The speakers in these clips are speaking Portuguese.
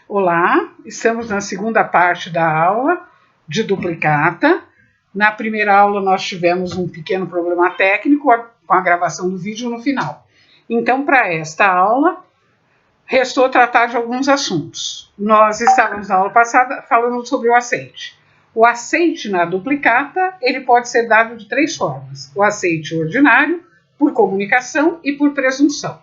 Olá, estamos na segunda parte da aula de duplicata. Na primeira aula nós tivemos um pequeno problema técnico com a gravação do vídeo no final. Então, para esta aula, restou tratar de alguns assuntos. Nós estávamos na aula passada falando sobre o aceite. O aceite na duplicata, ele pode ser dado de três formas. O aceite ordinário, por comunicação e por presunção.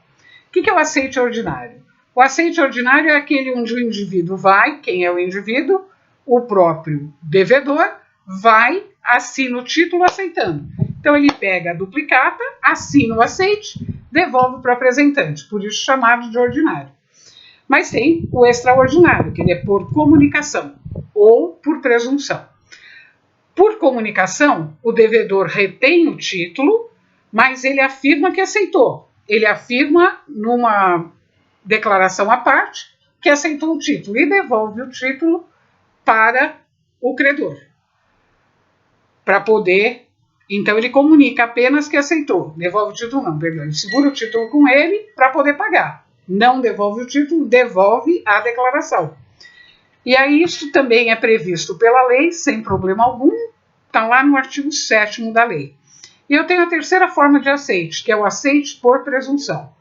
O que é o aceite ordinário? O aceite ordinário é aquele onde o indivíduo vai, quem é o indivíduo? O próprio devedor vai, assina o título aceitando. Então ele pega a duplicata, assina o aceite, devolve para o apresentante, por isso chamado de ordinário. Mas tem o extraordinário, que ele é por comunicação ou por presunção. Por comunicação, o devedor retém o título, mas ele afirma que aceitou. Ele afirma numa declaração à parte que aceitou o título e devolve o título para o credor. Para poder, então ele comunica apenas que aceitou. Devolve o título não, perdão. Ele segura o título com ele para poder pagar. Não devolve o título, devolve a declaração. E aí isso também é previsto pela lei, sem problema algum, está lá no artigo 7º da lei. E eu tenho a terceira forma de aceite, que é o aceite por presunção.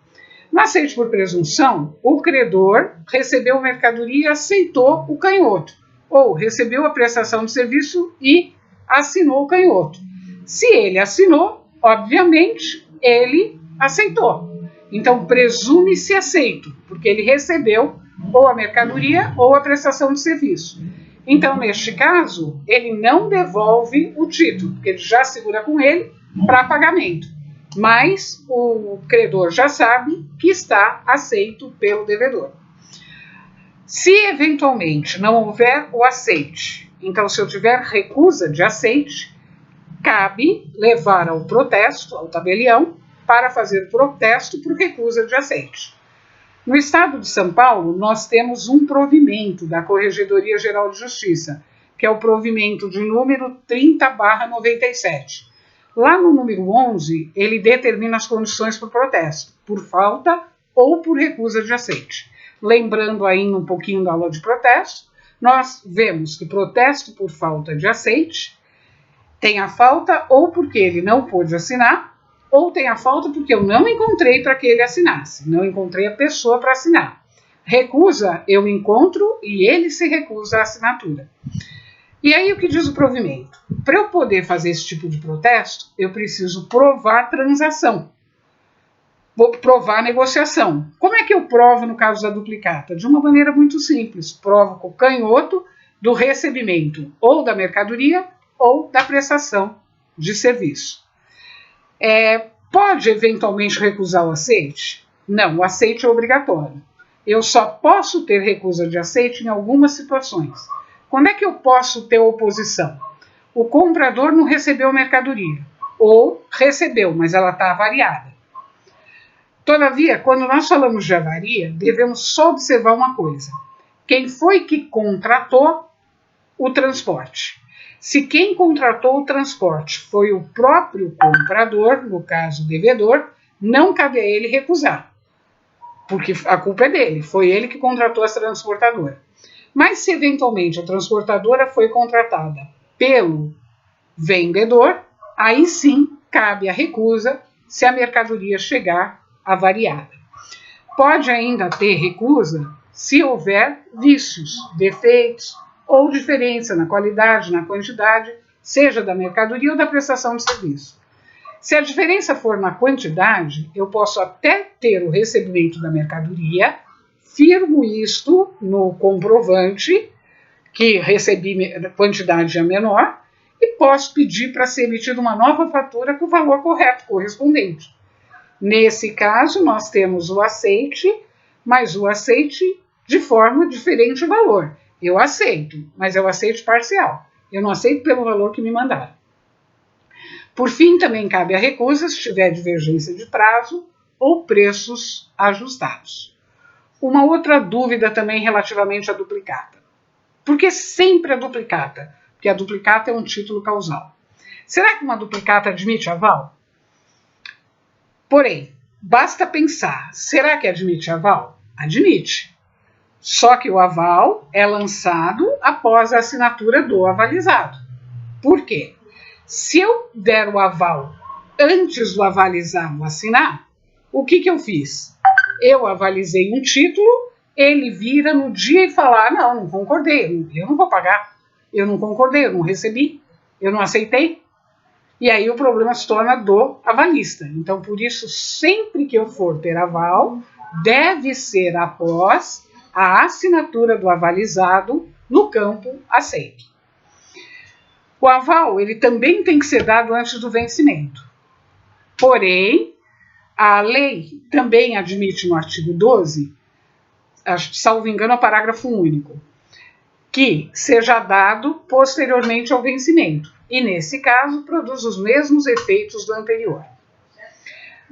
No aceite por presunção, o credor recebeu a mercadoria e aceitou o canhoto, ou recebeu a prestação de serviço e assinou o canhoto. Se ele assinou, obviamente, ele aceitou. Então, presume-se aceito, porque ele recebeu ou a mercadoria ou a prestação de serviço. Então, neste caso, ele não devolve o título, porque ele já segura com ele para pagamento. Mas o credor já sabe que está aceito pelo devedor. Se eventualmente não houver o aceite, então se eu tiver recusa de aceite, cabe levar ao protesto, ao tabelião, para fazer protesto por recusa de aceite. No estado de São Paulo, nós temos um provimento da Corregedoria Geral de Justiça, que é o provimento de número 30/97. Lá no número 11, ele determina as condições para o protesto, por falta ou por recusa de aceite. Lembrando ainda um pouquinho da aula de protesto, nós vemos que protesto por falta de aceite tem a falta ou porque ele não pôde assinar, ou tem a falta porque eu não encontrei para que ele assinasse, não encontrei a pessoa para assinar. Recusa, eu encontro e ele se recusa à assinatura. E aí o que diz o provimento? Para eu poder fazer esse tipo de protesto, eu preciso provar a transação, vou provar a negociação. Como é que eu provo no caso da duplicata? De uma maneira muito simples, provo com o canhoto do recebimento ou da mercadoria ou da prestação de serviço. Pode eventualmente recusar o aceite? Não, o aceite é obrigatório. Eu só posso ter recusa de aceite em algumas situações. Quando é que eu posso ter oposição? O comprador não recebeu a mercadoria, ou recebeu, mas ela está avariada. Todavia, quando nós falamos de avaria, devemos só observar uma coisa. Quem foi que contratou o transporte? Se quem contratou o transporte foi o próprio comprador, no caso o devedor, não cabe a ele recusar, porque a culpa é dele, foi ele que contratou a transportadora. Mas se eventualmente a transportadora foi contratada pelo vendedor, aí sim cabe a recusa se a mercadoria chegar avariada. Pode ainda ter recusa se houver vícios, defeitos ou diferença na qualidade, na quantidade, seja da mercadoria ou da prestação de serviço. Se a diferença for na quantidade, eu posso até ter o recebimento da mercadoria, firmo isto no comprovante que recebi quantidade menor e posso pedir para ser emitida uma nova fatura com o valor correto, correspondente. Nesse caso, nós temos o aceite, mas o aceite de forma diferente o valor. Eu aceito, mas eu aceito parcial. Eu não aceito pelo valor que me mandaram. Por fim, também cabe a recusa se tiver divergência de prazo ou preços ajustados. Uma outra dúvida também relativamente à duplicata. Por que sempre a duplicata? Porque a duplicata é um título causal. Será que uma duplicata admite aval? Porém, basta pensar, será que admite aval? Admite. Só que o aval é lançado após a assinatura do avalizado. Por quê? Se eu der o aval antes do avalizado assinar, o que eu fiz? Eu avalizei um título, ele vira no dia e fala, não concordei, eu não vou pagar, eu não concordei, eu não recebi, eu não aceitei. E aí o problema se torna do avalista. Então, por isso, sempre que eu for ter aval, deve ser após a assinatura do avalizado no campo aceito. O aval, ele também tem que ser dado antes do vencimento. Porém, a lei também admite no artigo 12, salvo engano, é o parágrafo único, que seja dado posteriormente ao vencimento. E, nesse caso, produz os mesmos efeitos do anterior.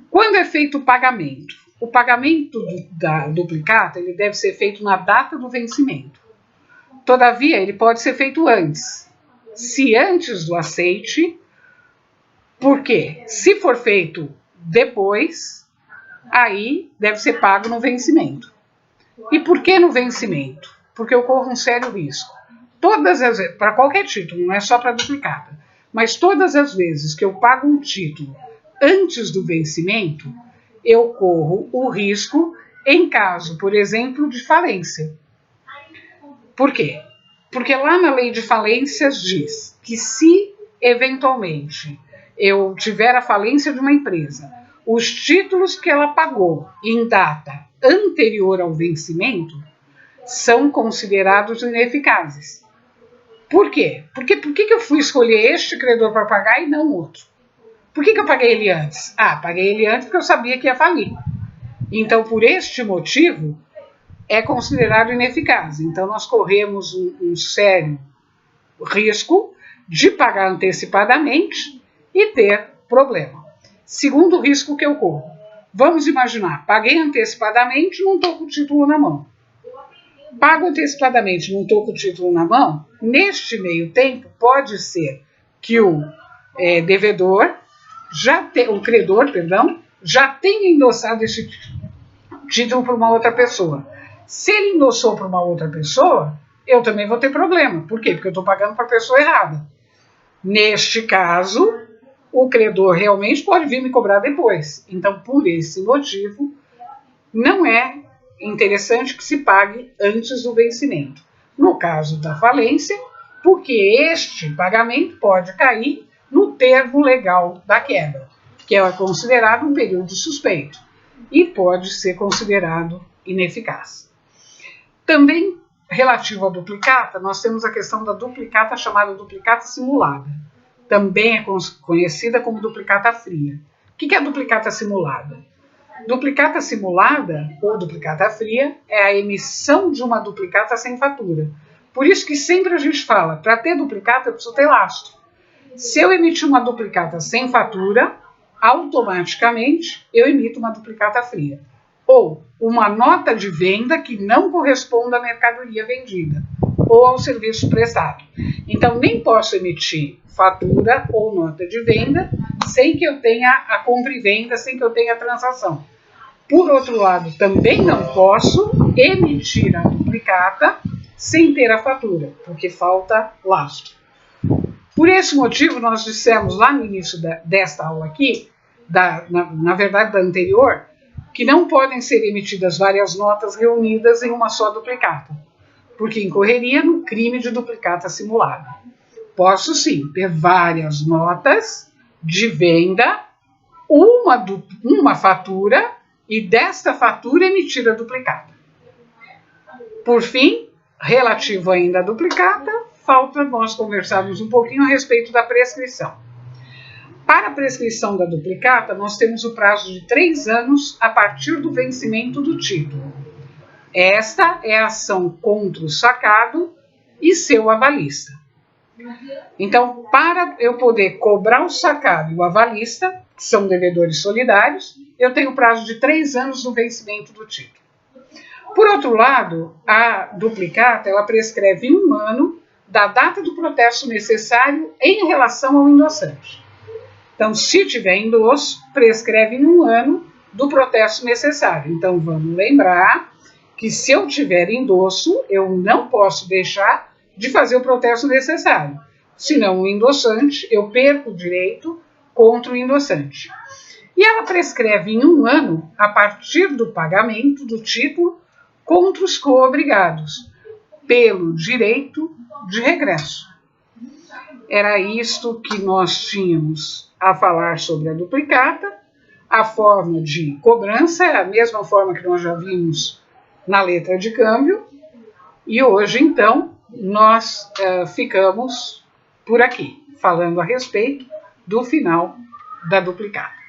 Quando é feito o pagamento da duplicata, ele deve ser feito na data do vencimento. Todavia, ele pode ser feito antes. Se antes do aceite, porque se for feito depois, aí deve ser pago no vencimento. E por que no vencimento? Porque eu corro um sério risco. Todas as vezes, para qualquer título, não é só para duplicata, mas todas as vezes que eu pago um título antes do vencimento, eu corro o risco em caso, por exemplo, de falência. Por quê? Porque lá na lei de falências diz que se, eventualmente, eu tiver a falência de uma empresa, os títulos que ela pagou em data anterior ao vencimento são considerados ineficazes. Por quê? Por que eu fui escolher este credor para pagar e não outro? Por que eu paguei ele antes? Paguei ele antes porque eu sabia que ia falir. Então, por este motivo, é considerado ineficaz. Então, nós corremos um sério risco de pagar antecipadamente e ter problema. Segundo risco que eu corro. Vamos imaginar, paguei antecipadamente e não estou com o título na mão. Pago antecipadamente, não estou com o título na mão, neste meio tempo pode ser que o devedor, o credor, já tenha endossado esse título para uma outra pessoa. Se ele endossou para uma outra pessoa, eu também vou ter problema. Por quê? Porque eu estou pagando para a pessoa errada. Neste caso, o credor realmente pode vir me cobrar depois. Então, por esse motivo, não é interessante que se pague antes do vencimento. No caso da falência, porque este pagamento pode cair no termo legal da quebra, que é considerado um período suspeito e pode ser considerado ineficaz. Também, relativo à duplicata, nós temos a questão da duplicata chamada duplicata simulada. Também é conhecida como duplicata fria. O que é a duplicata simulada? Duplicata simulada, ou duplicata fria, é a emissão de uma duplicata sem fatura. Por isso que sempre a gente fala, para ter duplicata eu preciso ter lastro. Se eu emitir uma duplicata sem fatura, automaticamente eu emito uma duplicata fria. Ou uma nota de venda que não corresponda à mercadoria vendida, ou ao serviço prestado. Então, nem posso emitir fatura ou nota de venda sem que eu tenha a compra e venda, sem que eu tenha a transação. Por outro lado, também não posso emitir a duplicata sem ter a fatura, porque falta lastro. Por esse motivo, nós dissemos lá no início desta aula aqui, na verdade da anterior, que não podem ser emitidas várias notas reunidas em uma só duplicata, porque incorreria no crime de duplicata simulada. Posso sim ter várias notas de venda, uma fatura, e desta fatura emitir a duplicata. Por fim, relativo ainda à duplicata, falta nós conversarmos um pouquinho a respeito da prescrição. Para a prescrição da duplicata, nós temos o prazo de 3 anos a partir do vencimento do título. Esta é a ação contra o sacado e seu avalista. Então, para eu poder cobrar o sacado e o avalista, que são devedores solidários, eu tenho prazo de 3 anos no vencimento do título. Por outro lado, a duplicata, ela prescreve 1 ano da data do protesto necessário em relação ao endossante. Então, se tiver endosso, prescreve 1 ano do protesto necessário. Então, vamos lembrar que se eu tiver endosso, eu não posso deixar de fazer o protesto necessário. Senão o endossante, eu perco o direito contra o endossante. E ela prescreve em 1 ano, a partir do pagamento do título, contra os coobrigados, pelo direito de regresso. Era isto que nós tínhamos a falar sobre a duplicata. A forma de cobrança é a mesma forma que nós já vimos na letra de câmbio. E hoje, então, nós ficamos por aqui, falando a respeito do final da duplicata.